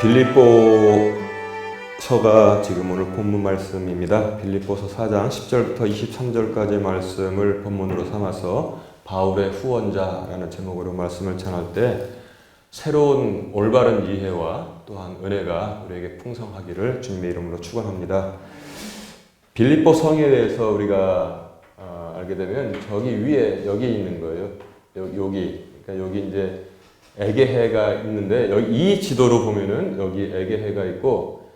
빌립보서가 지금 오늘 본문 말씀입니다. 빌립보서 4장 10절부터 23절까지의 말씀을 본문으로 삼아서 바울의 후원자라는 제목으로 말씀을 전할 때 새로운 올바른 이해와 또한 은혜가 우리에게 풍성하기를 주님의 이름으로 축원합니다. 빌립보 성에 대해서 우리가 알게 되면 저기 위에 여기 있는 거예요. 여기 그러니까 여기 이제 에게해가 있는데 여기 이 지도로 보면은 여기 에게해가 있고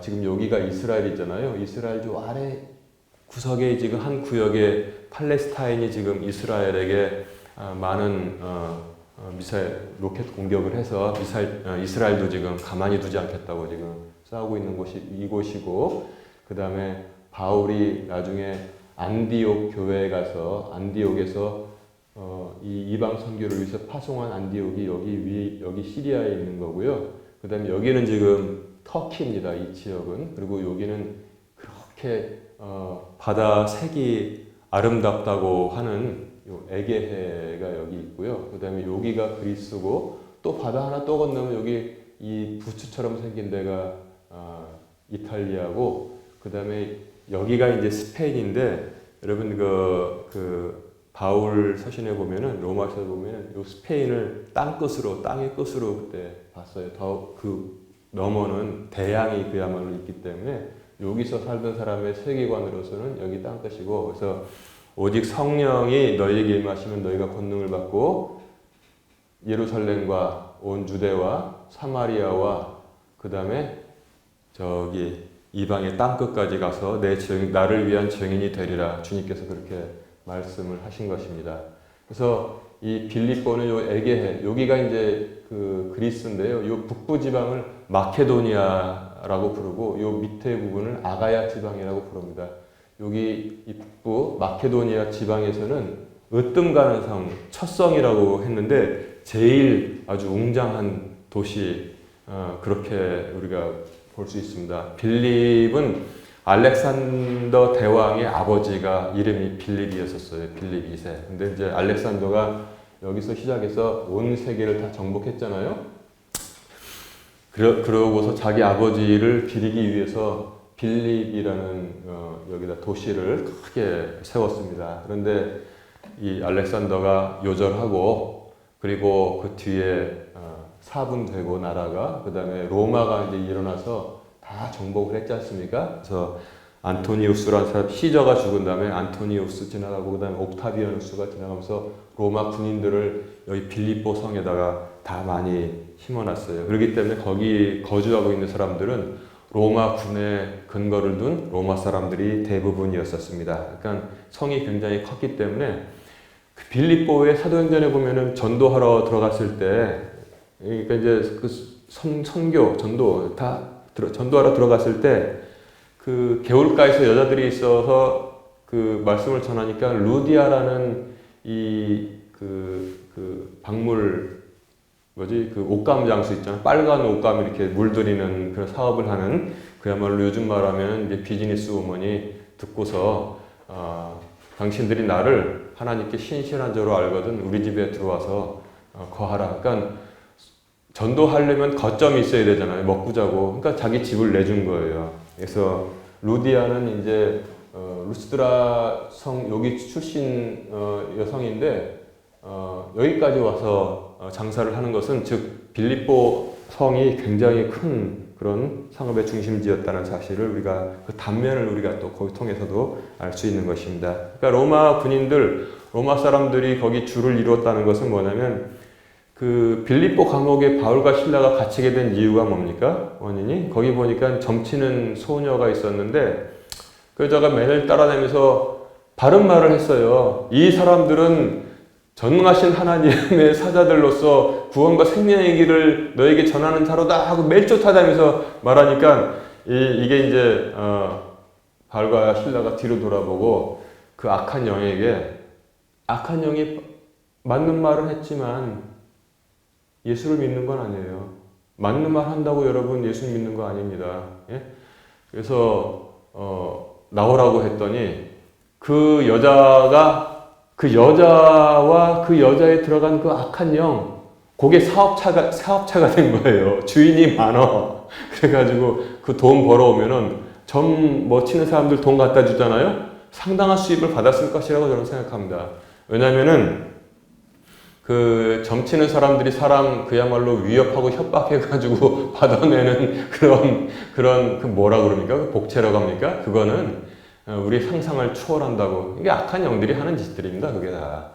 지금 여기가 이스라엘이잖아요. 이스라엘 저 아래 구석에 지금 한 구역에 팔레스타인이 지금 이스라엘에게 많은 미사일 로켓 공격을 해서 이스라엘도 지금 가만히 두지 않겠다고 지금 싸우고 있는 곳이 이곳이고, 그 다음에 바울이 나중에 안디옥 교회에 가서 안디옥에서 이 이방 선교를 위해서 파송한 안디옥이 여기 시리아에 있는 거고요. 그 다음에 여기는 지금 터키입니다. 이 지역은. 그리고 여기는 그렇게 바다 색이 아름답다고 하는 요 에게해가 여기 있고요. 그 다음에 여기가 그리스고 또 바다 하나 또 건너면 여기 이 부츠처럼 생긴 데가 이탈리아고, 그 다음에 여기가 이제 스페인인데, 여러분 그 바울 서신에 보면은 로마서에 보면은 요 스페인을 땅의 끝으로 그때 봤어요. 더 그 너머는 대양이 그야말로 있기 때문에 여기서 살던 사람의 세계관으로서는 여기 땅 끝이고, 그래서 오직 성령이 너희에게 임하시면 너희가 권능을 받고 예루살렘과 온 주대와 사마리아와 그 다음에 저기 이방의 땅 끝까지 가서 나를 위한 증인이 되리라, 주님께서 그렇게 말씀을 하신 것입니다. 그래서 이 빌립보는 요 에게해, 여기가 이제 그 그리스인데요. 요 북부 지방을 마케도니아라고 부르고 요 밑에 부분을 아가야 지방이라고 부릅니다. 여기 이 북부 마케도니아 지방에서는 으뜸 가는 성, 첫 성이라고 했는데 제일 아주 웅장한 도시, 그렇게 우리가 볼 수 있습니다. 빌립은 알렉산더 대왕의 아버지가 이름이 빌립이었었어요. 빌립 2세. 근데 이제 알렉산더가 여기서 시작해서 온 세계를 다 정복했잖아요. 그러고서 자기 아버지를 기리기 위해서 빌립이라는 여기다 도시를 크게 세웠습니다. 그런데 이 알렉산더가 요절하고, 그리고 그 뒤에 사분되고 나라가, 그 다음에 로마가 이제 일어나서 다 정복을 했지 않습니까? 그래서 안토니우스라는 사람, 시저가 죽은 다음에 안토니우스 지나가고, 그 다음에 옥타비아누스가 지나가면서 로마 군인들을 여기 빌립보 성에다가 다 많이 심어놨어요. 그렇기 때문에 거기 거주하고 있는 사람들은 로마 군에 근거를 둔 로마 사람들이 대부분이었었습니다. 그러니까 성이 굉장히 컸기 때문에 그 빌립보의 사도행전에 보면은 전도하러 들어갔을 때, 그러니까 이제 그 전도하러 들어갔을 때 그 개울가에서 여자들이 있어서 그 말씀을 전하니까 루디아라는 그 박물 그 옷감 장수 있잖아요. 빨간 옷감 이렇게 물들이는 그런 사업을 하는, 그야말로 요즘 말하면 이제 비즈니스 우먼이 듣고서 당신들이 나를 하나님께 신실한 자로 알거든 우리 집에 들어와서 거하라. 그러니까 전도하려면 거점이 있어야 되잖아요. 먹고 자고. 그러니까 자기 집을 내준 거예요. 그래서 루디아는 이제 루스드라 성 여기 출신 여성인데 여기까지 와서 장사를 하는 것은, 즉 빌립보 성이 굉장히 큰 그런 상업의 중심지였다는 사실을 우리가, 그 단면을 우리가 또 거기 통해서도 알 수 있는 것입니다. 그러니까 로마 사람들이 거기 주를 이루었다는 것은 뭐냐면, 그 빌립보 감옥에 바울과 실라가 갇히게 된 이유가 뭡니까? 원인이? 거기 보니까 점치는 소녀가 있었는데 그 여자가 맨을 따라다니면서 바른 말을 했어요. 이 사람들은 전능하신 하나님의 사자들로서 구원과 생명의 길을 너에게 전하는 자로다 하고 매일 쫓아다니면서 말하니까 이게 이제 바울과 실라가 뒤로 돌아보고 그 악한 영에게, 악한 영이 맞는 말은 했지만 예수를 믿는 건 아니에요. 맞는 말 한다고 여러분 예수 믿는 거 아닙니다. 예? 그래서 나오라고 했더니 그 여자와 그 여자에 들어간 그 악한 영, 그게 사업차가 된 거예요. 주인이 많아. 그래가지고 그 돈 벌어오면은 점 뭐 치는 사람들 돈 갖다 주잖아요. 상당한 수입을 받았을 것이라고 저는 생각합니다. 왜냐면은 그 점치는 사람들이 사람 그야말로 위협하고 협박해가지고 받아내는 그런 그 뭐라 그럽니까? 그 복채라고 합니까? 그거는 우리 상상을 초월한다고. 이게 악한 영들이 하는 짓들입니다. 그게 다.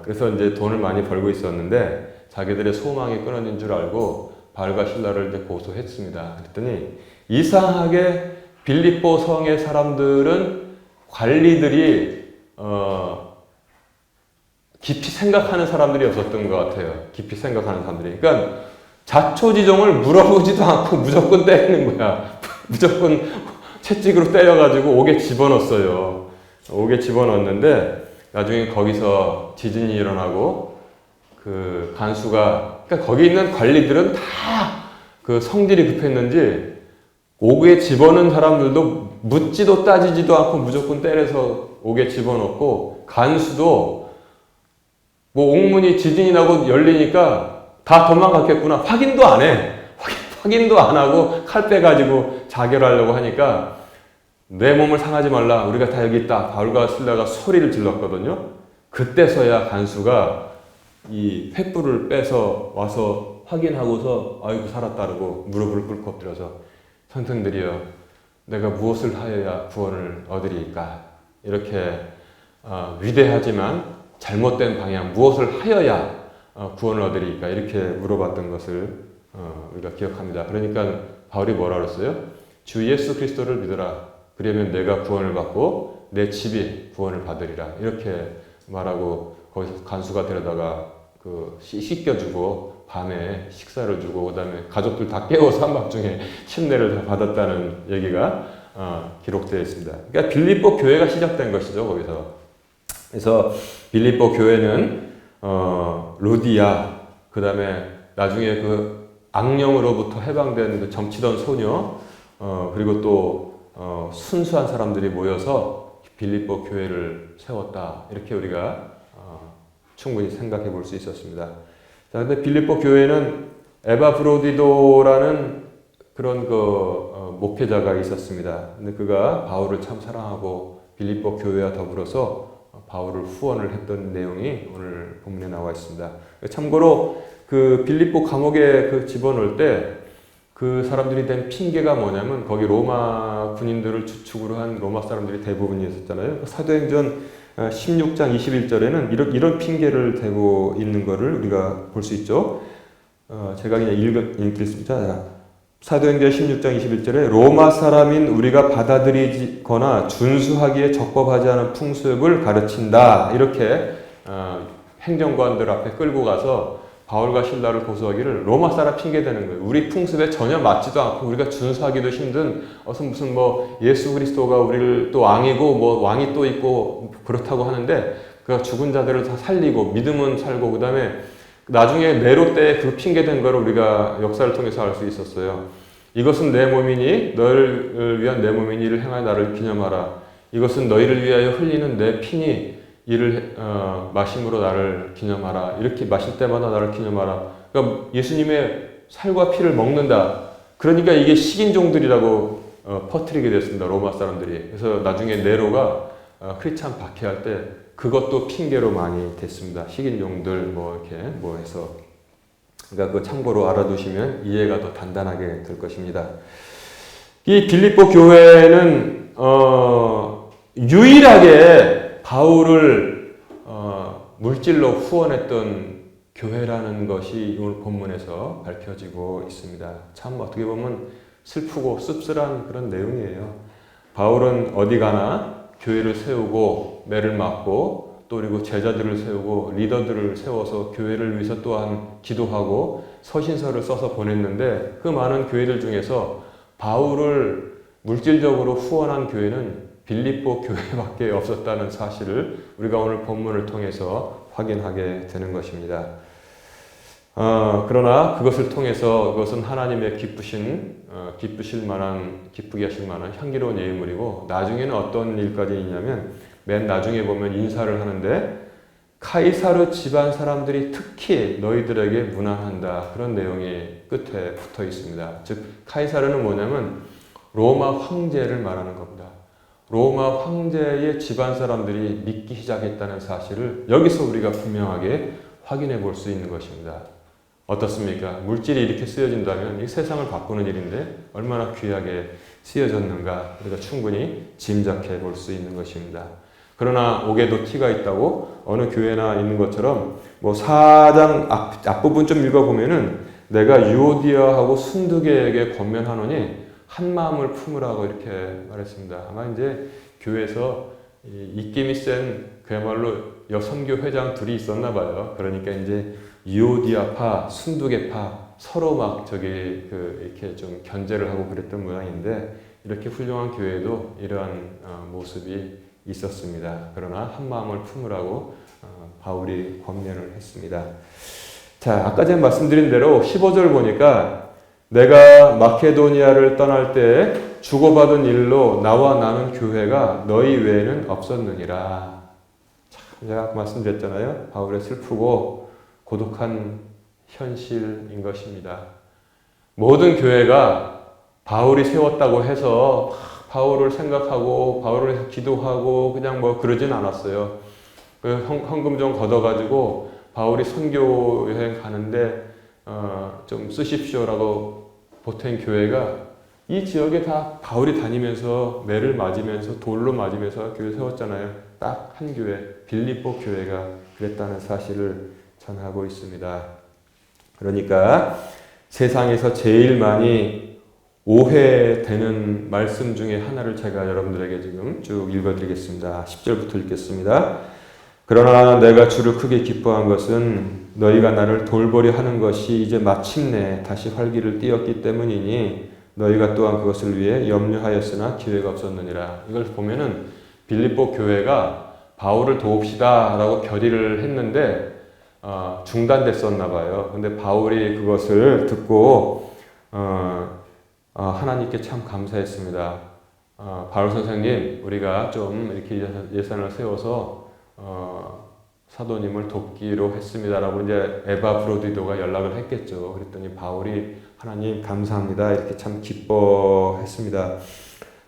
그래서 이제 돈을 많이 벌고 있었는데 자기들의 소망이 끊어진 줄 알고 바울과 실라를 이제 고소했습니다. 그랬더니 이상하게 빌립보 성의 사람들은 관리들이 깊이 생각하는 사람들이 없었던 것 같아요. 깊이 생각하는 사람들이. 그러니까 자초지종을 물어보지도 않고 무조건 때리는 거야. 무조건 채찍으로 때려가지고 옥에 집어넣었어요. 옥에 집어넣었는데 나중에 거기서 지진이 일어나고 그 간수가, 그러니까 거기 있는 관리들은 다 그 성질이 급했는지 옥에 집어넣은 사람들도 묻지도 따지지도 않고 무조건 때려서 옥에 집어넣고, 간수도 뭐 옥문이 지진이 나고 열리니까 다 도망갔겠구나. 확인도 안 해. 확인도 안 하고 칼 빼가지고 자결하려고 하니까 내 몸을 상하지 말라. 우리가 다 여기 있다. 바울과 실라가 소리를 질렀거든요. 그때서야 간수가 이 횃불을 빼서 와서 확인하고서 아이고 살았다고 무릎을 꿇고 엎드려서 선생들이여 내가 무엇을 하여야 구원을 얻으리까? 이렇게 위대하지만 잘못된 방향, 무엇을 하여야 구원을 얻으리까? 이렇게 물어봤던 것을 우리가 기억합니다. 그러니까 바울이 뭐라 그랬어요? 주 예수 그리스도를 믿어라. 그러면 내가 구원을 받고 내 집이 구원을 받으리라. 이렇게 말하고 거기서 간수가 데려다가 그 씻겨주고 밤에 식사를 주고 그다음에 가족들 다 깨워서 한밤중에 침례를 다 받았다는 얘기가 기록되어 있습니다. 그러니까 빌립보 교회가 시작된 것이죠, 거기서. 그래서 빌립보 교회는 루디아, 그다음에 나중에 그 악령으로부터 해방된 그 점치던 소녀, 그리고 또 순수한 사람들이 모여서 빌립보 교회를 세웠다. 이렇게 우리가 충분히 생각해 볼 수 있었습니다. 자, 근데 빌립보 교회는 에바브로디도라는 그런 목회자가 있었습니다. 근데 그가 바울을 참 사랑하고 빌립보 교회와 더불어서 바울을 후원을 했던 내용이 오늘 본문에 나와 있습니다. 참고로 그 빌립보 감옥에 그 집어넣을 때 그 사람들이 된 핑계가 뭐냐면 거기 로마 군인들을 주축으로 한 로마 사람들이 대부분이 있었잖아요. 사도행전 16장 21절에는 이런 핑계를 대고 있는 것을 우리가 볼 수 있죠. 제가 그냥 읽겠습니다. 사도행전 16장 21절에 로마 사람인 우리가 받아들이거나 준수하기에 적법하지 않은 풍습을 가르친다. 이렇게 행정관들 앞에 끌고 가서 바울과 실라를 고소하기를 로마 사람 핑계대는 거예요. 우리 풍습에 전혀 맞지도 않고 우리가 준수하기도 힘든 무슨 뭐 예수 그리스도가 우리를 또 왕이고 뭐 왕이 또 있고 그렇다고 하는데 그 죽은 자들을 다 살리고 믿음은 살고 그다음에 나중에 네로 때 그 핑계된 거를 우리가 역사를 통해서 알 수 있었어요. 이것은 내 몸이니 너를 위한 내 몸이니 이를 행하여 나를 기념하라. 이것은 너희를 위하여 흘리는 내 피니 이를 마심으로 나를 기념하라. 이렇게 마실 때마다 나를 기념하라. 그러니까 예수님의 살과 피를 먹는다. 그러니까 이게 식인종들이라고 퍼뜨리게 됐습니다. 로마 사람들이. 그래서 나중에 네로가 크리스찬 박해할 때 그것도 핑계로 많이 됐습니다. 식인종들 뭐 이렇게 뭐 해서. 그러니까 그 참고로 알아두시면 이해가 더 단단하게 될 것입니다. 이 빌립보 교회는 유일하게 바울을 물질로 후원했던 교회라는 것이 오늘 본문에서 밝혀지고 있습니다. 참 어떻게 보면 슬프고 씁쓸한 그런 내용이에요. 바울은 어디 가나 교회를 세우고 매를 맞고 또 그리고 제자들을 세우고 리더들을 세워서 교회를 위해서 또한 기도하고 서신서를 써서 보냈는데 그 많은 교회들 중에서 바울을 물질적으로 후원한 교회는 빌립보 교회밖에 없었다는 사실을 우리가 오늘 본문을 통해서 확인하게 되는 것입니다. 그러나 그것을 통해서 그것은 하나님의 기쁘실 만한, 기쁘게 하실 만한 향기로운 예물이고 나중에는 어떤 일까지 있냐면 맨 나중에 보면 인사를 하는데 카이사르 집안 사람들이 특히 너희들에게 무난한다. 그런 내용이 끝에 붙어 있습니다. 즉 카이사르는 뭐냐면 로마 황제를 말하는 겁니다. 로마 황제의 집안 사람들이 믿기 시작했다는 사실을 여기서 우리가 분명하게 확인해 볼 수 있는 것입니다. 어떻습니까? 물질이 이렇게 쓰여진다면 이 세상을 바꾸는 일인데 얼마나 귀하게 쓰여졌는가 우리가 충분히 짐작해 볼 수 있는 것입니다. 그러나 옥에도 티가 있다고 어느 교회나 있는 것처럼 뭐 4장 앞부분 좀 읽어보면은 내가 유오디아하고 순두계에게 권면하노니 한 마음을 품으라고 이렇게 말했습니다. 아마 이제 교회에서 입김이 센 그야말로 여선교 회장 둘이 있었나 봐요. 그러니까 이제 유오디아파, 순두계파 서로 막 이렇게 좀 견제를 하고 그랬던 모양인데 이렇게 훌륭한 교회도 이러한 모습이 있었습니다. 그러나 한 마음을 품으라고 바울이 권면을 했습니다. 자, 아까 전에 말씀드린 대로 15절 보니까 내가 마케도니아를 떠날 때 주고받은 일로 나와 나눈 교회가 너희 외에는 없었느니라. 참, 제가 말씀드렸잖아요. 바울의 슬프고 고독한 현실인 것입니다. 모든 교회가 바울이 세웠다고 해서 바울을 생각하고 바울을 위해서 기도하고 그냥 뭐 그러진 않았어요. 그 헌금 좀 걷어가지고 바울이 선교 여행 가는데 좀 쓰십시오라고 보탠 교회가 이 지역에 다 바울이 다니면서 매를 맞으면서 돌로 맞으면서 교회 세웠잖아요. 딱 한 교회, 빌립보 교회가 그랬다는 사실을 전하고 있습니다. 그러니까 세상에서 제일 많이 오해되는 말씀 중에 하나를 제가 여러분들에게 지금 쭉 읽어드리겠습니다. 10절부터 읽겠습니다. 그러나 내가 주를 크게 기뻐한 것은 너희가 나를 돌보려 하는 것이 이제 마침내 다시 활기를 띠었기 때문이니 너희가 또한 그것을 위해 염려하였으나 기회가 없었느니라. 이걸 보면은 빌립보 교회가 바울을 도웁시다 라고 결의를 했는데 중단됐었나 봐요. 근데 바울이 그것을 듣고 하나님께 참 감사했습니다. 바울 선생님, 우리가 좀 이렇게 예산을 세워서 사도님을 돕기로 했습니다라고 이제 에바브로디도가 연락을 했겠죠. 그랬더니 바울이 하나님 감사합니다 이렇게 참 기뻐했습니다.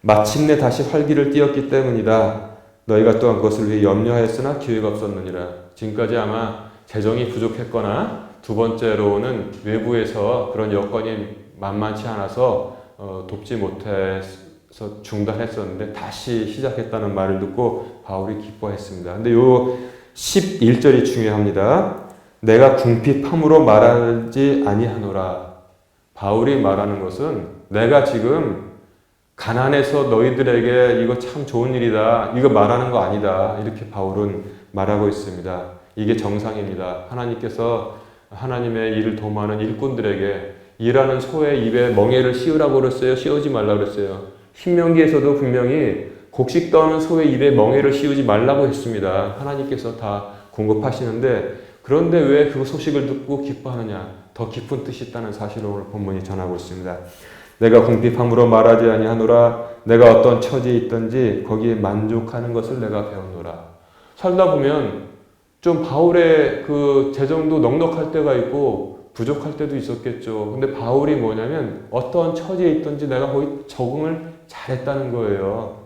마침내 다시 활기를 띠었기 때문이다. 너희가 또한 그것을 위해 염려하였으나 기회가 없었느니라. 지금까지 아마 재정이 부족했거나 두 번째로는 외부에서 그런 여건이 만만치 않아서 돕지 못해서 중단했었는데 다시 시작했다는 말을 듣고 바울이 기뻐했습니다. 근데 요 11절이 중요합니다. 내가 궁핍함으로 말하지 아니하노라. 바울이 말하는 것은 내가 지금 가난해서 너희들에게 이거 참 좋은 일이다 이거 말하는 거 아니다 이렇게 바울은 말하고 있습니다. 이게 정상입니다. 하나님께서 하나님의 일을 도모하는 일꾼들에게 일하는 소의 입에 멍에를 씌우라고 그랬어요? 씌우지 말라고 그랬어요? 신명기에서도 분명히 곡식 떠는 소의 입에 멍에를 씌우지 말라고 했습니다. 하나님께서 다 공급하시는데 그런데 왜 그 소식을 듣고 기뻐하느냐? 더 깊은 뜻이 있다는 사실을 오늘 본문이 전하고 있습니다. 내가 궁핍함으로 말하지 아니하노라. 내가 어떤 처지에 있든지 거기에 만족하는 것을 내가 배우노라. 살다 보면 좀 바울의 그 재정도 넉넉할 때가 있고 부족할 때도 있었겠죠. 근데 바울이 뭐냐면 어떠한 처지에 있든지 내가 거의 적응을 잘했다는 거예요.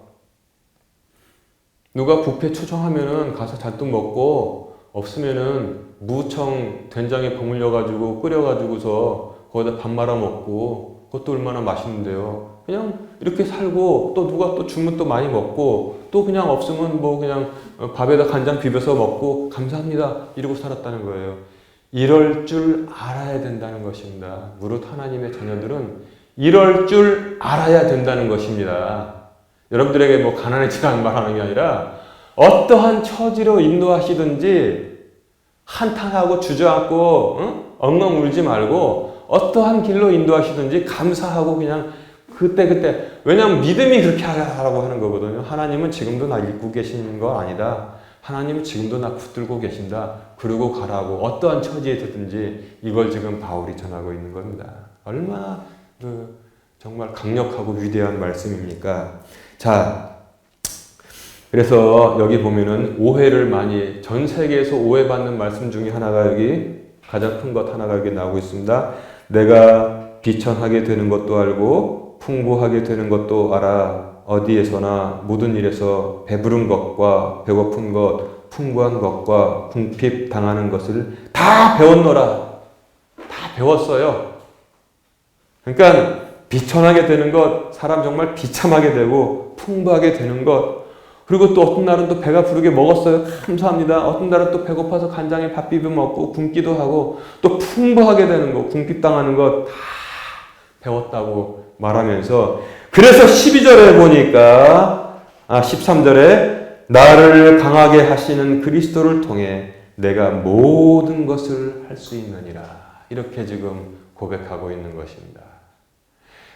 누가 뷔페 초청하면은 가서 잔뜩 먹고 없으면은 무청 된장에 버물려가지고 끓여가지고서 거기다 밥 말아 먹고 그것도 얼마나 맛있는데요. 그냥 이렇게 살고 또 누가 또 주면 또 많이 먹고 또 그냥 없으면 뭐 그냥 밥에다 간장 비벼서 먹고 감사합니다 이러고 살았다는 거예요. 이럴 줄 알아야 된다는 것입니다. 무릇 하나님의 자녀들은 이럴 줄 알아야 된다는 것입니다. 여러분들에게 뭐 가난해지라는 말하는 게 아니라 어떠한 처지로 인도하시든지 한탄하고 주저앉고 엉엉 울지 말고 어떠한 길로 인도하시든지 감사하고 그냥 그때 왜냐하면 믿음이 그렇게 하라고 하는 거거든요. 하나님은 지금도 나 읽고 계신 거 아니다. 하나님은 지금도 나 붙들고 계신다. 그러고 가라고 어떠한 처지에 있든지 이걸 지금 바울이 전하고 있는 겁니다. 얼마나 정말 강력하고 위대한 말씀입니까? 자, 그래서 여기 보면은 오해를 많이, 전 세계에서 오해받는 말씀 중에 하나가 여기 가장 큰 것 하나가 여기 나오고 있습니다. 내가 비천하게 되는 것도 알고 풍부하게 되는 것도 알아. 어디에서나 모든 일에서 배부른 것과 배고픈 것, 풍부한 것과 궁핍 당하는 것을 다 배웠노라. 다 배웠어요. 그러니까 비천하게 되는 것, 사람 정말 비참하게 되고 풍부하게 되는 것, 그리고 또 어떤 날은 또 배가 부르게 먹었어요. 감사합니다. 어떤 날은 또 배고파서 간장에 밥 비벼 먹고 굶기도 하고, 또 풍부하게 되는 거, 궁핍당하는 것 다 배웠다고 말하면서, 그래서 12절에 보니까 13절에 나를 강하게 하시는 그리스도를 통해 내가 모든 것을 할 수 있느니라, 이렇게 지금 고백하고 있는 것입니다.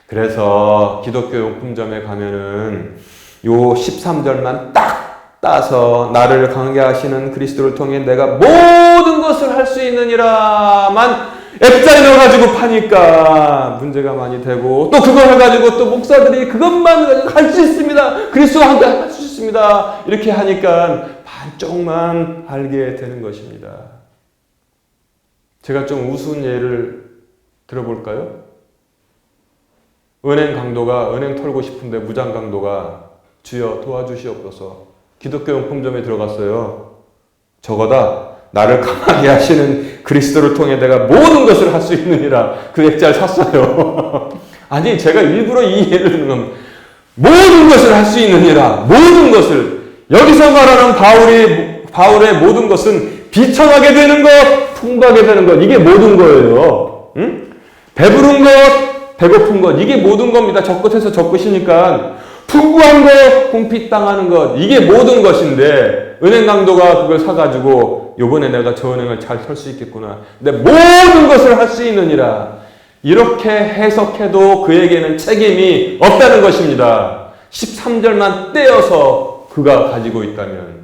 그래서 기독교 용품점에 가면은 요 13절만 딱 따서 나를 강하게 하시는 그리스도를 통해 내가 모든 것을 할 수 있느니라만 액자에 넣어가지고 파니까 문제가 많이 되고, 또 그걸 해가지고 또 목사들이 그것만 할 수 있습니다. 그리스도와 함께 할 수 있습니다. 이렇게 하니까 반쪽만 알게 되는 것입니다. 제가 좀 우스운 예를 들어볼까요? 은행 강도가 은행 털고 싶은데 무장 강도가 주여 도와주시옵소서 기독교 용품점에 들어갔어요. 저거다. 나를 강하게 하시는 그리스도를 통해 내가 모든 것을 할 수 있느니라. 그 액자를 샀어요. 아니 제가 일부러 이 예를 드는 건 모든 것을 할 수 있느니라. 모든 것을. 여기서 말하는 바울의 모든 것은 비천하게 되는 것, 풍부하게 되는 것, 이게 모든 거예요. 응? 배부른 것, 배고픈 것, 이게 모든 겁니다. 저 끝에서 저 끝이니까. 풍부한 것, 궁핍 당하는 것, 이게 모든 것인데, 은행 강도가 그걸 사가지고, 요번에 내가 저 은행을 잘 털 수 있겠구나. 근데 모든 것을 할 수 있느니라. 이렇게 해석해도 그에게는 책임이 없다는 것입니다. 13절만 떼어서 그가 가지고 있다면.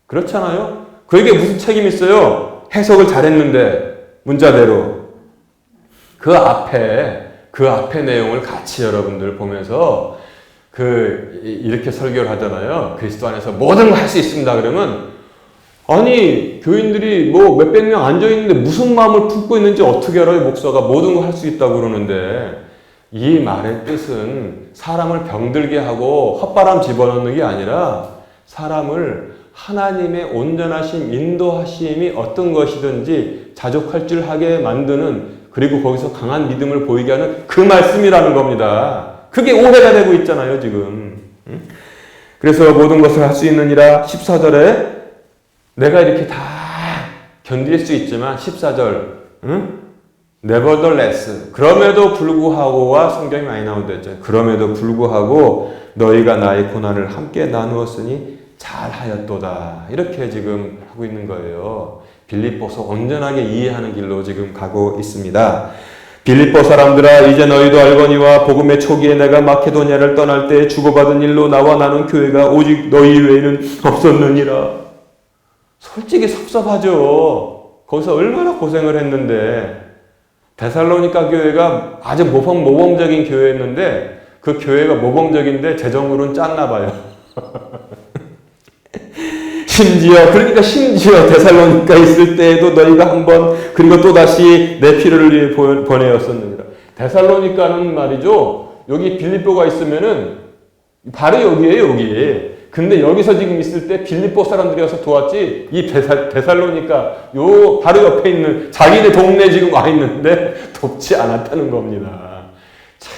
그렇잖아요? 그에게 무슨 책임이 있어요? 해석을 잘했는데, 문자대로. 그 앞에 내용을 같이 여러분들 보면서 이렇게 설교를 하잖아요. 그리스도 안에서 모든 걸 할 수 있습니다. 그러면 아니 교인들이 뭐 몇백 명 앉아있는데 무슨 마음을 품고 있는지 어떻게 알아요? 목사가 모든 걸 할 수 있다고 그러는데, 이 말의 뜻은 사람을 병들게 하고 헛바람 집어넣는 게 아니라 사람을 하나님의 온전하심, 인도하심이 어떤 것이든지 자족할 줄 하게 만드는, 그리고 거기서 강한 믿음을 보이게 하는 그 말씀이라는 겁니다. 그게 오해가 되고 있잖아요, 지금. 그래서 모든 것을 할 수 있느니라. 14절에 내가 이렇게 다 견딜 수 있지만 14절 nevertheless 그럼에도 불구하고와 성경이 많이 나오는데, 그럼에도 불구하고 너희가 나의 고난을 함께 나누었으니 잘하였도다, 이렇게 지금 하고 있는 거예요. 빌립보서 온전하게 이해하는 길로 지금 가고 있습니다. 빌립보 사람들아, 이제 너희도 알거니와 복음의 초기에 내가 마케도니아를 떠날 때 주고받은 일로 나와 나눈 교회가 오직 너희 외에는 없었느니라. 솔직히 섭섭하죠. 거기서 얼마나 고생을 했는데. 데살로니가 교회가 아주 모범적인 교회였는데, 그 교회가 모범적인데 재정으로는 짰나 봐요. 심지어 데살로니가 있을 때에도 너희가 한번, 그리고 또다시 내 피를 위해 보내었었느니라. 데살로니가는 말이죠, 여기 빌립보가 있으면은 바로 여기에요, 여기. 근데 여기서 지금 있을 때 빌립보 사람들이 와서 도왔지, 이 데살로니가 요 바로 옆에 있는 자기네 동네에 지금 와 있는데 돕지 않았다는 겁니다. 참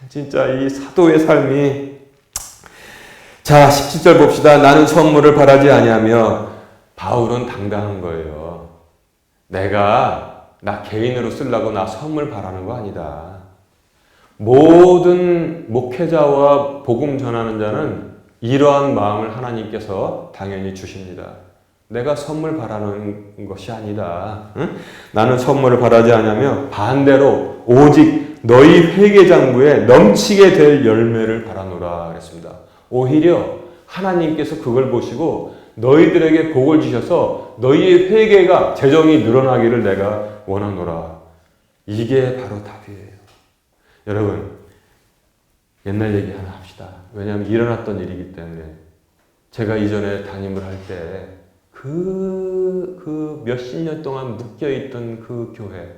진짜 이 사도의 삶이. 자, 17절 봅시다. 나는 선물을 바라지 아니하며. 바울은 당당한 거예요. 내가 나 개인으로 쓰려고 나 선물 바라는 거 아니다. 모든 목회자와 복음 전하는 자는 이러한 마음을 하나님께서 당연히 주십니다. 내가 선물 바라는 것이 아니다. 응? 나는 선물을 바라지 아니하며 반대로 오직 너희 회개장부에 넘치게 될 열매를 바라노라 그랬습니다. 오히려 하나님께서 그걸 보시고 너희들에게 복을 주셔서 너희의 회개가, 재정이 늘어나기를 내가 원하노라. 이게 바로 답이에요. 여러분, 옛날 얘기 하나 합시다. 왜냐하면 일어났던 일이기 때문에. 제가 이전에 담임을 할 때 그 몇십 년 동안 묶여있던 그 교회,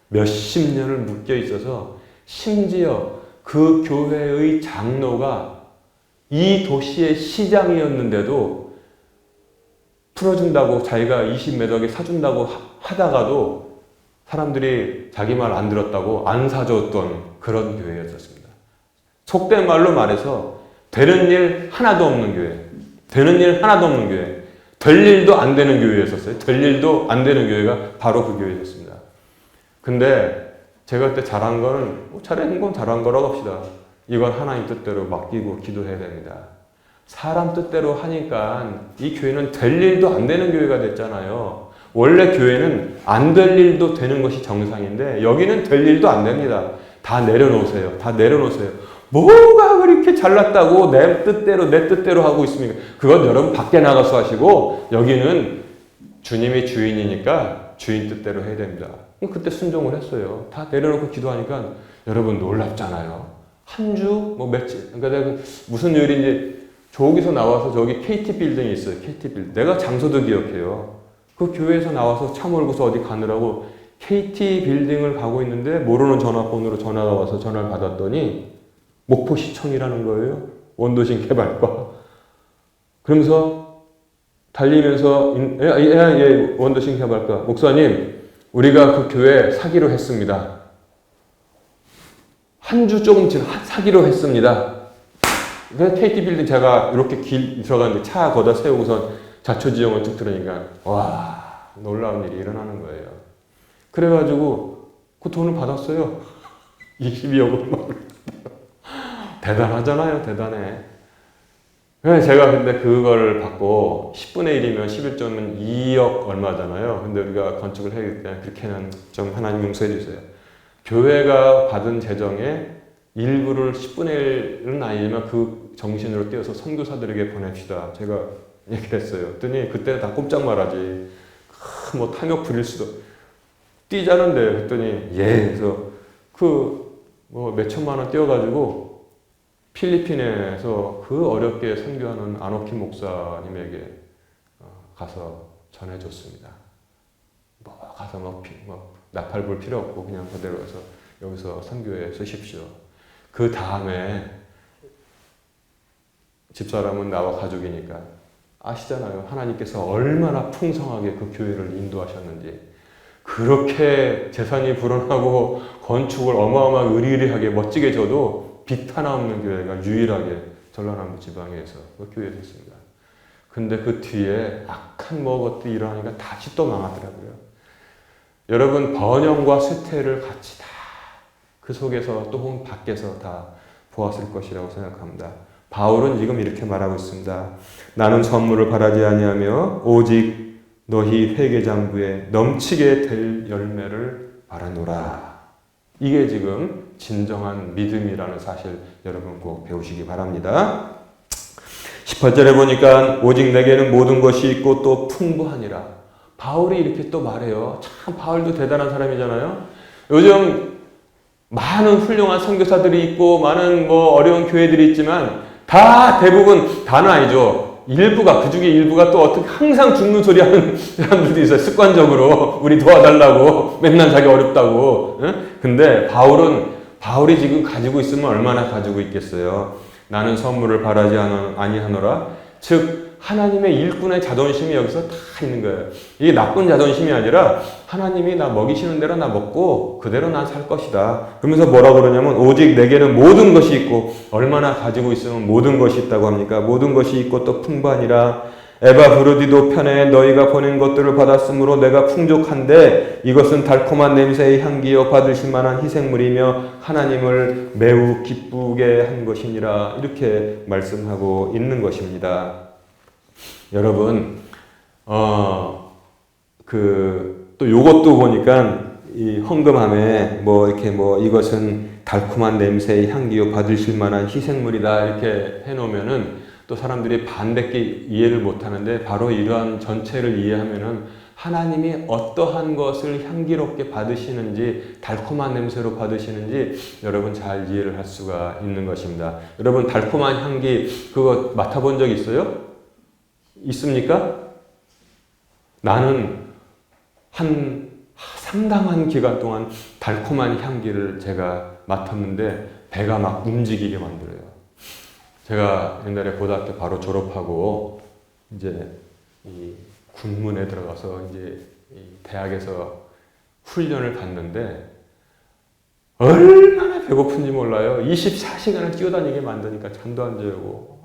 몇십 년을 묶여있어서 심지어 그 교회의 장로가 이 도시의 시장이었는데도 풀어준다고 자기가 20몇 억에 사준다고 하다가도 사람들이 자기 말 안 들었다고 안 사줬던 그런 교회였었습니다. 속된 말로 말해서 되는 일 하나도 없는 교회, 되는 일 하나도 없는 교회, 될 일도 안 되는 교회였었어요. 될 일도 안 되는 교회가 바로 그 교회였습니다. 근데 제가 그때 잘한 거는 잘한 건 잘한 거라고 합시다. 이건 하나님 뜻대로 맡기고 기도해야 됩니다. 사람 뜻대로 하니까 이 교회는 될 일도 안 되는 교회가 됐잖아요. 원래 교회는 안 될 일도 되는 것이 정상인데 여기는 될 일도 안 됩니다. 다 내려놓으세요. 다 내려놓으세요. 뭐가 그렇게 잘났다고 내 뜻대로 하고 있습니까? 그건 여러분 밖에 나가서 하시고 여기는 주님이 주인이니까 주인 뜻대로 해야 됩니다. 그때 순종을 했어요. 다 내려놓고 기도하니까 여러분 놀랍잖아요. 한 주, 뭐 며칠. 그러니까 내가 무슨 요일인지 저기서 나와서 저기 KT 빌딩이 있어요. KT 빌딩. 내가 장소도 기억해요. 그 교회에서 나와서 차 몰고서 어디 가느라고 KT 빌딩을 가고 있는데 모르는 전화번호로 전화가 와서 전화를 받았더니 목포시청이라는 거예요. 원도심 개발과. 그러면서 달리면서 원도심 개발과 목사님 우리가 그 교회 사기로 했습니다. 한 주 조금 지나 사기로 했습니다. 그래서 KT 빌딩 제가 이렇게 길 들어가는데 차 거다 세우고선 자초지종을 쭉 들으니까 와 놀라운 일이 일어나는 거예요. 그래가지고 그 돈을 받았어요. 22억 원만. 대단하잖아요. 대단해. 제가 근데 그걸 받고 10분의 1이면 11조면 2억 얼마잖아요. 근데 우리가 건축을 해야 되니까 그렇게는 좀 하나님 용서해 주세요. 교회가 받은 재정의 일부를 10분의 1은 아니지만 그 정신으로 떼어서 선교사들에게 보냅시다. 제가 얘기를 했어요. 그랬더니 그때는 다 꼼짝 말하지. 뭐 탐욕 부릴 수도. 뛰자는데 그랬더니 예. 그래서 그 뭐 몇천만 원 떼어가지고 필리핀에서 그 어렵게 선교하는 아노키 목사님에게 가서 전해줬습니다. 뭐 가서 뭐 나팔 불 필요 없고 그냥 그대로 해서 여기서 선교에 쓰십시오. 그 다음에 집사람은 나와 가족이니까 아시잖아요. 하나님께서 얼마나 풍성하게 그 교회를 인도하셨는지. 그렇게 재산이 불어나고 건축을 어마어마하게 의리의리하게 멋지게 져도 빛 하나 없는 교회가 유일하게 전라남도 지방에서 그 교회가 됐습니다. 근데 그 뒤에 악한 것들이 일어나니까 다시 또 망하더라고요. 여러분 번영과 쇠퇴를 같이 다 그 속에서 또 혹은 밖에서 다 보았을 것이라고 생각합니다. 바울은 지금 이렇게 말하고 있습니다. 나는 선물을 바라지 아니하며 오직 너희 회개장부에 넘치게 될 열매를 바라노라. 이게 지금 진정한 믿음이라는 사실 여러분 꼭 배우시기 바랍니다. 18절에 보니까 오직 내게는 모든 것이 있고 또 풍부하니라. 바울이 이렇게 또 말해요. 참 바울도 대단한 사람이잖아요. 요즘 많은 훌륭한 선교사들이 있고 많은 뭐 어려운 교회들이 있지만 다 대부분 다는 아니죠. 일부가 그 중에 일부가 또 어떻게 항상 죽는 소리 하는 사람들도 있어요. 습관적으로 우리 도와달라고 맨날 자기 어렵다고. 근데 바울이 지금 가지고 있으면 얼마나 가지고 있겠어요. 나는 선물을 바라지 아니하노라. 즉 하나님의 일꾼의 자존심이 여기서 다 있는 거예요. 이게 나쁜 자존심이 아니라 하나님이 나 먹이시는 대로 나 먹고 그대로 난 살 것이다. 그러면서 뭐라 그러냐면 오직 내게는 모든 것이 있고 얼마나 가지고 있으면 모든 것이 있다고 합니까? 모든 것이 있고 또 풍부하니라. 에바브로디도 편에 너희가 보낸 것들을 받았으므로 내가 풍족한데 이것은 달콤한 냄새의 향기여 받으실 만한 희생물이며 하나님을 매우 기쁘게 한 것이니라. 이렇게 말씀하고 있는 것입니다. 여러분, 또 요것도 보니까 이 헌금함에 이것은 달콤한 냄새의 향기요 받으실 만한 희생물이다 이렇게 해놓으면은 또 사람들이 반대께 이해를 못하는데 바로 이러한 전체를 이해하면은 하나님이 어떠한 것을 향기롭게 받으시는지 달콤한 냄새로 받으시는지 여러분 잘 이해를 할 수가 있는 것입니다. 여러분 달콤한 향기 그거 맡아본 적 있어요? 있습니까? 나는 한 상당한 기간 동안 달콤한 향기를 제가 맡았는데 배가 막 움직이게 만들어요. 제가 옛날에 고등학교 바로 졸업하고 이제 이 군문에 들어가서 이제 이 대학에서 훈련을 받는데 얼마나 배고픈지 몰라요. 24시간을 뛰어다니게 만드니까 잠도 안 자고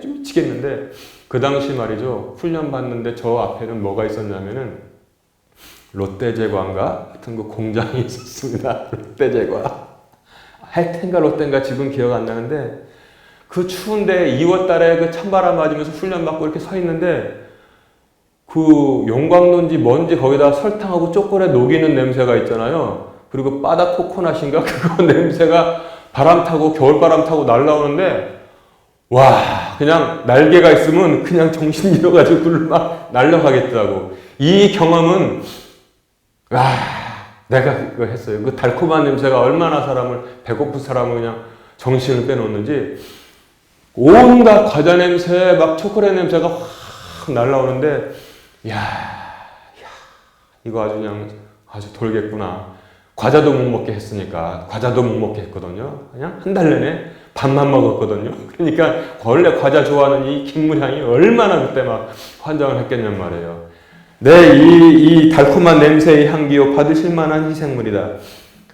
좀 미치겠는데 그 당시 말이죠. 훈련 받는데 저 앞에는 뭐가 있었냐면은 롯데제과인가 같은 그 공장이 있었습니다. 롯데제과. 헬텐가 롯데인가 지금 기억 안 나는데 그 추운데 2월 달에 그 찬바람 맞으면서 훈련 받고 이렇게 서 있는데 그 용광로인지 뭔지 거기다 설탕하고 초콜릿 녹이는 냄새가 있잖아요. 그리고 바다 코코넛인가 그거 냄새가 바람 타고 겨울바람 타고 날라오는데 와 그냥 날개가 있으면 그냥 정신 잃어가지고 그걸 막 날아가겠다고. 이 경험은 와 내가 그거 했어요. 그 달콤한 냄새가 얼마나 사람을 배고픈 사람을 그냥 정신을 빼놓는지 온갖 과자 냄새 막 초콜릿 냄새가 확 날라오는데 야 이거 아주 그냥 아주 돌겠구나. 과자도 못 먹게 했으니까 과자도 못 먹게 했거든요. 그냥 한 달 내내 밥만 먹었거든요. 그러니까 원래 과자 좋아하는 이 김물향이 얼마나 그때 막 환장을 했겠냔 말이에요. 네, 이 달콤한 냄새의 향기요 받으실 만한 희생물이다.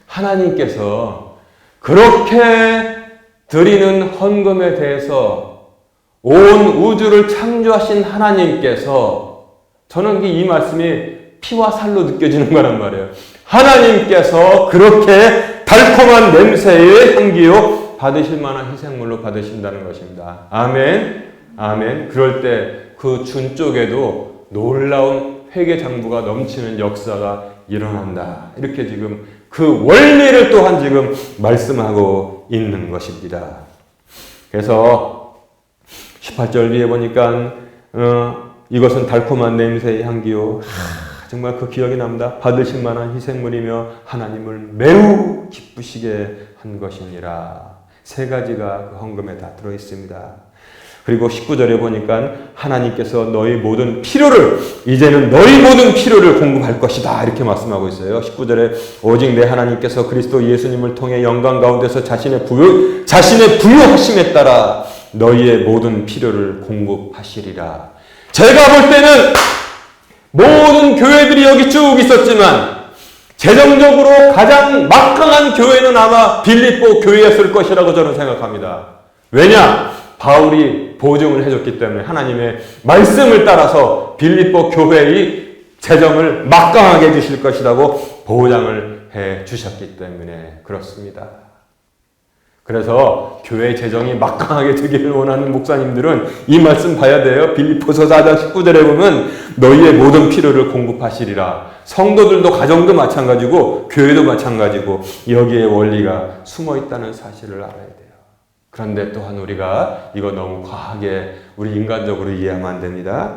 하나님께서 그렇게 드리는 헌금에 대해서 온 우주를 창조하신 하나님께서 저는 이 말씀이 피와 살로 느껴지는 거란 말이에요. 하나님께서 그렇게 달콤한 냄새의 향기요 받으실 만한 희생물로 받으신다는 것입니다. 아멘. 아멘. 그럴 때 그 준 쪽에도 놀라운 회개장부가 넘치는 역사가 일어난다. 이렇게 지금 그 원리를 또한 지금 말씀하고 있는 것입니다. 그래서 18절 뒤에 보니까 이것은 달콤한 냄새의 향기요. 정말 그 기억이 납니다. 받으실 만한 희생물이며 하나님을 매우 기쁘시게 한 것이니라. 세 가지가 그 헌금에 다 들어있습니다. 그리고 19절에 보니까 하나님께서 너희 모든 필요를 이제는 너희 모든 필요를 공급할 것이다 이렇게 말씀하고 있어요. 19절에 오직 내 하나님께서 그리스도 예수님을 통해 영광 가운데서 자신의 부유하심에 따라 너희의 모든 필요를 공급하시리라. 제가 볼 때는 모든 교회들이 여기 쭉 있었지만 재정적으로 가장 막강한 교회는 아마 빌립보 교회였을 것이라고 저는 생각합니다. 왜냐? 바울이 보증을 해줬기 때문에 하나님의 말씀을 따라서 빌립보 교회의 재정을 막강하게 해주실 것이라고 보장을 해주셨기 때문에 그렇습니다. 그래서 교회 재정이 막강하게 되기를 원하는 목사님들은 이 말씀 봐야 돼요. 빌립보서 4장 19절에 보면 너희의 모든 필요를 공급하시리라. 성도들도 가정도 마찬가지고 교회도 마찬가지고 여기에 원리가 숨어 있다는 사실을 알아야 돼요. 그런데 또한 우리가 이거 너무 과하게 우리 인간적으로 이해하면 안 됩니다.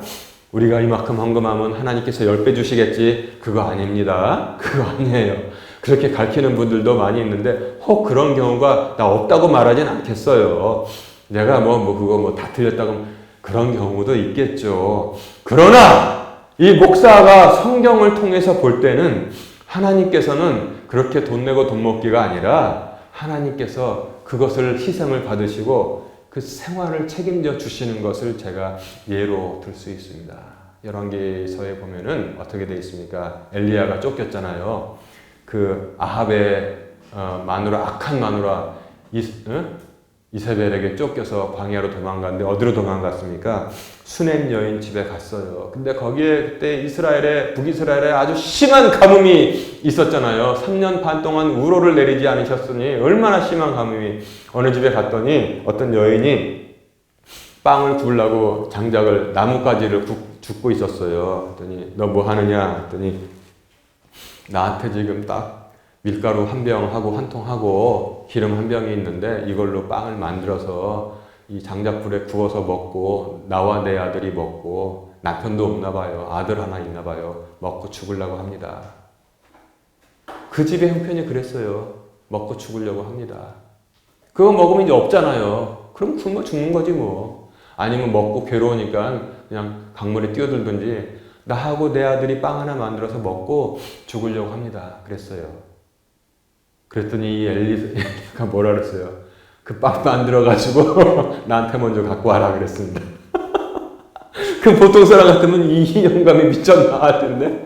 우리가 이만큼 헌금하면 하나님께서 10배 주시겠지. 그거 아닙니다. 그거 아니에요. 그렇게 가르치는 분들도 많이 있는데 혹 그런 경우가 나 없다고 말하진 않겠어요. 내가 그거 다 틀렸다고 그런 경우도 있겠죠. 그러나 이 목사가 성경을 통해서 볼 때는 하나님께서는 그렇게 돈 내고 돈 먹기가 아니라 하나님께서 그것을 희생을 받으시고 그 생활을 책임져 주시는 것을 제가 예로 들 수 있습니다. 열왕기서에 보면은 어떻게 되어 있습니까? 엘리야가 쫓겼잖아요. 그 아합의 마누라, 악한 마누라 이세벨에게 쫓겨서 광야로 도망갔는데 어디로 도망갔습니까? 수넴 여인 집에 갔어요. 근데 거기에 그때 북이스라엘에 아주 심한 가뭄이 있었잖아요. 3년 반 동안 우로를 내리지 않으셨으니 얼마나 심한 가뭄이. 어느 집에 갔더니 어떤 여인이 빵을 구우려고 장작을 나뭇가지를 줍고 있었어요. 그랬더니 너 뭐 하느냐? 했더니 나한테 지금 딱 밀가루 한 병하고 한 통하고 기름 한 병이 있는데 이걸로 빵을 만들어서 이 장작불에 구워서 먹고 나와 내 아들이 먹고 남편도 없나 봐요. 아들 하나 있나 봐요. 먹고 죽으려고 합니다. 그 집의 형편이 그랬어요. 먹고 죽으려고 합니다. 그거 먹으면 이제 없잖아요. 그럼 굶어 죽는 거지 뭐. 아니면 먹고 괴로우니까 그냥 강물에 뛰어들든지 나하고 내 아들이 빵 하나 만들어서 먹고 죽으려고 합니다. 그랬어요. 그랬더니 이 엘리가 뭐라 그랬어요? 그 빵 만들어가지고 나한테 먼저 갖고 와라 그랬습니다. 그 보통 사람 같으면 이 영감이 미쳤나 할 텐데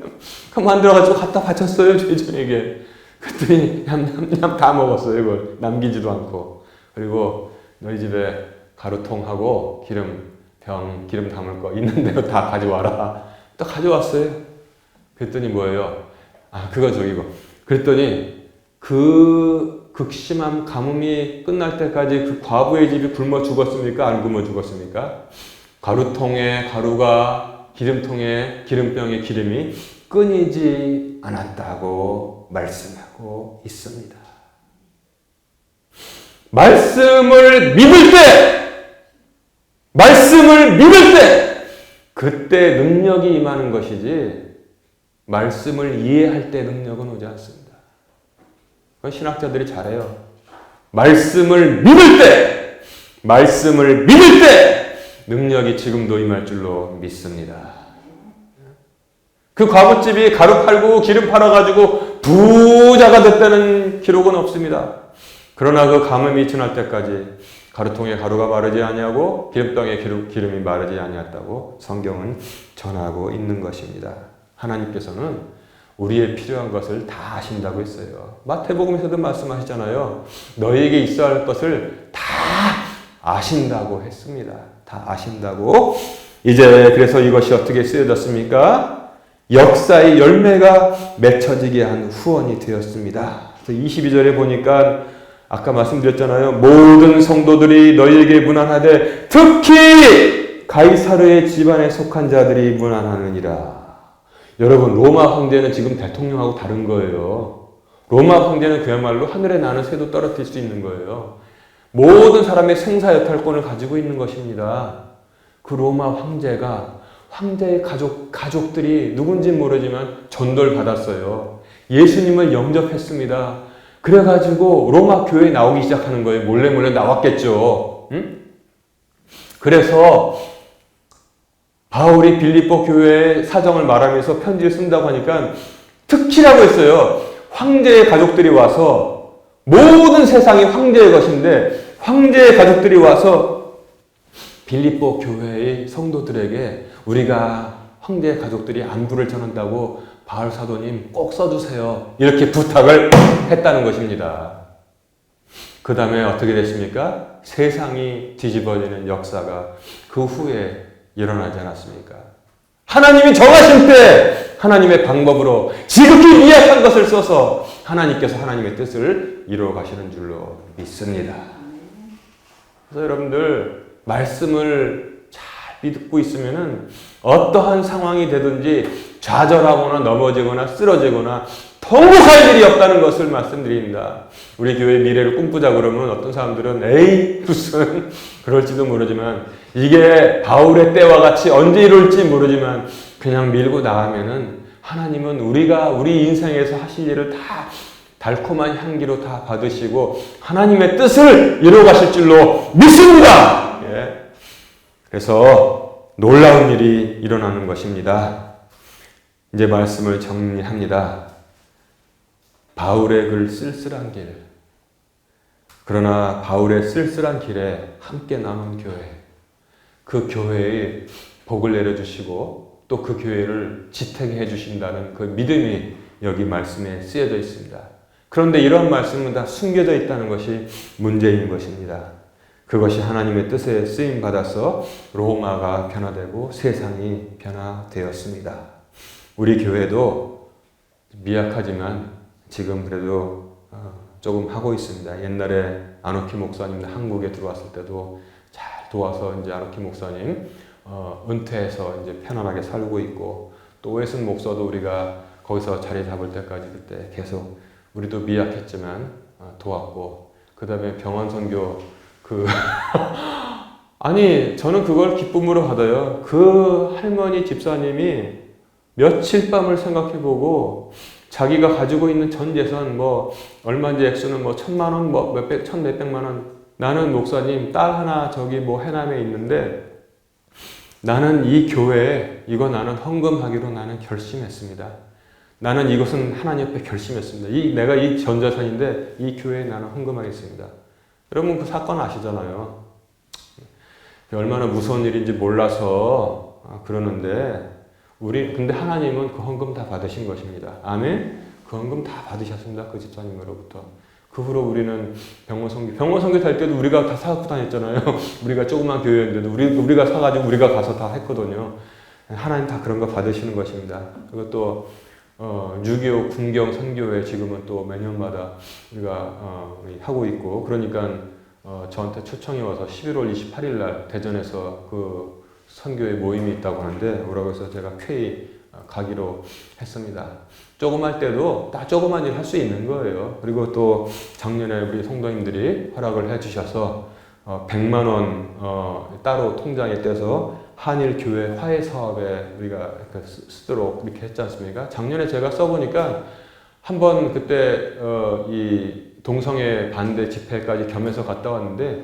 그 만들어가지고 갖다 바쳤어요. 죄전에게. 그랬더니 냠냠냠 다 먹었어요. 이걸 남기지도 않고. 그리고 너희 집에 가루통하고 기름 담을 거 있는 대로 다 가져와라. 또 가져왔어요. 그랬더니 뭐예요? 아, 그거죠, 이거. 그랬더니 그 극심한 가뭄이 끝날 때까지 그 과부의 집이 굶어 죽었습니까? 안 굶어 죽었습니까? 가루통에 가루가, 기름통에 기름병에 기름이 끊이지 않았다고 말씀하고 있습니다. 말씀을 믿을 때, 그때 능력이 임하는 것이지, 말씀을 이해할 때 능력은 오지 않습니다. 그건 신학자들이 잘해요. 말씀을 믿을 때, 능력이 지금도 임할 줄로 믿습니다. 그 과부집이 가루 팔고 기름 팔아가지고 부자가 됐다는 기록은 없습니다. 그러나 그 가뭄이 지날 때까지 가루통에 가루가 마르지 아니하고 기름병에 기름이 마르지 아니했다고 성경은 전하고 있는 것입니다. 하나님께서는 우리의 필요한 것을 다 아신다고 했어요. 마태복음에서도 말씀하시잖아요. 너희에게 있어야 할 것을 다 아신다고 했습니다. 다 아신다고. 이제 그래서 이것이 어떻게 쓰여졌습니까? 역사의 열매가 맺혀지게 한 후원이 되었습니다. 22절에 보니까 아까 말씀드렸잖아요. 모든 성도들이 너희에게 문안하되 특히 가이사르의 집안에 속한 자들이 문안하느니라. 여러분, 로마 황제는 지금 대통령하고 다른 거예요. 로마 황제는 그야말로 하늘에 나는 새도 떨어뜨릴 수 있는 거예요. 모든 사람의 생사여탈권을 가지고 있는 것입니다. 그 로마 황제가 황제의 가족들이 누군지 모르지만 전도를 받았어요. 예수님을 영접했습니다. 그래가지고 로마 교회에 나오기 시작하는 거예요. 몰래 나왔겠죠. 응? 그래서 바울이 빌립보 교회의 사정을 말하면서 편지를 쓴다고 하니까 특히라고 했어요. 황제의 가족들이 와서, 모든 세상이 황제의 것인데 황제의 가족들이 와서 빌립보 교회의 성도들에게 우리가 황제의 가족들이 안부를 전한다고 바울 사도님 꼭 써주세요. 이렇게 부탁을 했다는 것입니다. 그 다음에 어떻게 됐습니까? 세상이 뒤집어지는 역사가 그 후에 일어나지 않았습니까? 하나님이 정하신 때 하나님의 방법으로 지극히 미약한 것을 써서 하나님께서 하나님의 뜻을 이루어 가시는 줄로 믿습니다. 그래서 여러분들 말씀을 잘 믿고 있으면은 어떠한 상황이 되든지 좌절하거나 넘어지거나 쓰러지거나 통곡할 일이 없다는 것을 말씀드립니다. 우리 교회 미래를 꿈꾸자 그러면 어떤 사람들은 에이 무슨 그럴지도 모르지만 이게 바울의 때와 같이 언제 이룰지 모르지만 그냥 밀고 나가면은 하나님은 우리 인생에서 하실 일을 다 달콤한 향기로 다 받으시고 하나님의 뜻을 이루어 가실 줄로 믿습니다. 예. 그래서 놀라운 일이 일어나는 것입니다. 이제 말씀을 정리합니다. 바울의 그 쓸쓸한 길. 그러나 바울의 쓸쓸한 길에 함께 남은 교회. 그 교회에 복을 내려주시고 또 그 교회를 지탱해 주신다는 그 믿음이 여기 말씀에 쓰여져 있습니다. 그런데 이런 말씀은 다 숨겨져 있다는 것이 문제인 것입니다. 그것이 하나님의 뜻에 쓰임받아서 로마가 변화되고 세상이 변화되었습니다. 우리 교회도 미약하지만 지금 그래도 조금 하고 있습니다. 옛날에 안옥희 목사님 한국에 들어왔을 때도 잘 도와서 이제 안옥희 목사님 은퇴해서 이제 편안하게 살고 있고 또 오해순 목사도 우리가 거기서 자리 잡을 때까지 그때 계속 우리도 미약했지만 도왔고 그 다음에 병원 선교 아니 저는 그걸 기쁨으로 받아요. 그 할머니 집사님이 며칠 밤을 생각해보고 자기가 가지고 있는 전 재산 뭐 얼마인지 액수는 뭐 1,000만 원 뭐 몇백 1,000 몇백만 원 나는 목사님 딸 하나 저기 뭐 해남에 있는데 나는 이 교회에 이거 나는 헌금하기로 나는 결심했습니다. 나는 이것은 하나님 앞에 결심했습니다. 내가 이 전재산인데 이 교회에 나는 헌금하겠습니다. 여러분 그 사건 아시잖아요. 얼마나 무서운 일인지 몰라서 그러는데 근데 하나님은 그 헌금 다 받으신 것입니다. 아멘? 그 헌금 다 받으셨습니다. 그 집사님으로부터. 그 후로 우리는 병원 선교 될 때도 우리가 다 사갖고 다녔잖아요. 우리가 조그만 교회였는데도 우리가 사가지고 우리가 가서 다 했거든요. 하나님 다 그런 거 받으시는 것입니다. 그리고 또 6.25 군경 선교회 지금은 또 매년마다 우리가 하고 있고, 그러니까 저한테 초청이 와서 11월 28일 날 대전에서 그 선교회 모임이 있다고 하는데 오라고 해서 제가 쾌히 가기로 했습니다. 조그만 때도 다 조그만 일 할 수 있는 거예요. 그리고 또 작년에 우리 성도님들이 허락을 해주셔서 100만 원 따로 통장에 떼서 한일 교회 화해 사업에 우리가 쓰도록 이렇게 했지 않습니까? 작년에 제가 써보니까 한번 그때 이 동성애 반대 집회까지 겸해서 갔다 왔는데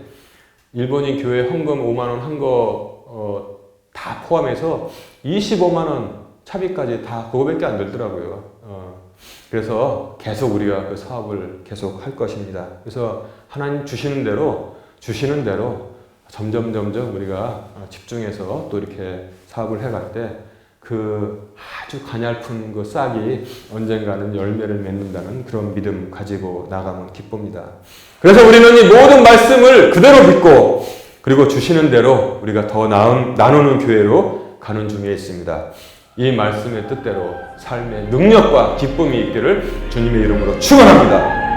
일본인 교회 헌금 5만 원 한 거 다 포함해서 25만 원 차비까지 다 그거밖에 안 들더라고요. 그래서 계속 우리가 그 사업을 계속 할 것입니다. 그래서 하나님 주시는 대로 점점 우리가 집중해서 또 이렇게 사업을 해갈 때 그 아주 가냘픈 그 싹이 언젠가는 열매를 맺는다는 그런 믿음 가지고 나가면 기쁩니다. 그래서 우리는 이 모든 말씀을 그대로 믿고 그리고 주시는 대로 우리가 더 나누는 교회로 가는 중에 있습니다. 이 말씀의 뜻대로 삶의 능력과 기쁨이 있기를 주님의 이름으로 축원합니다.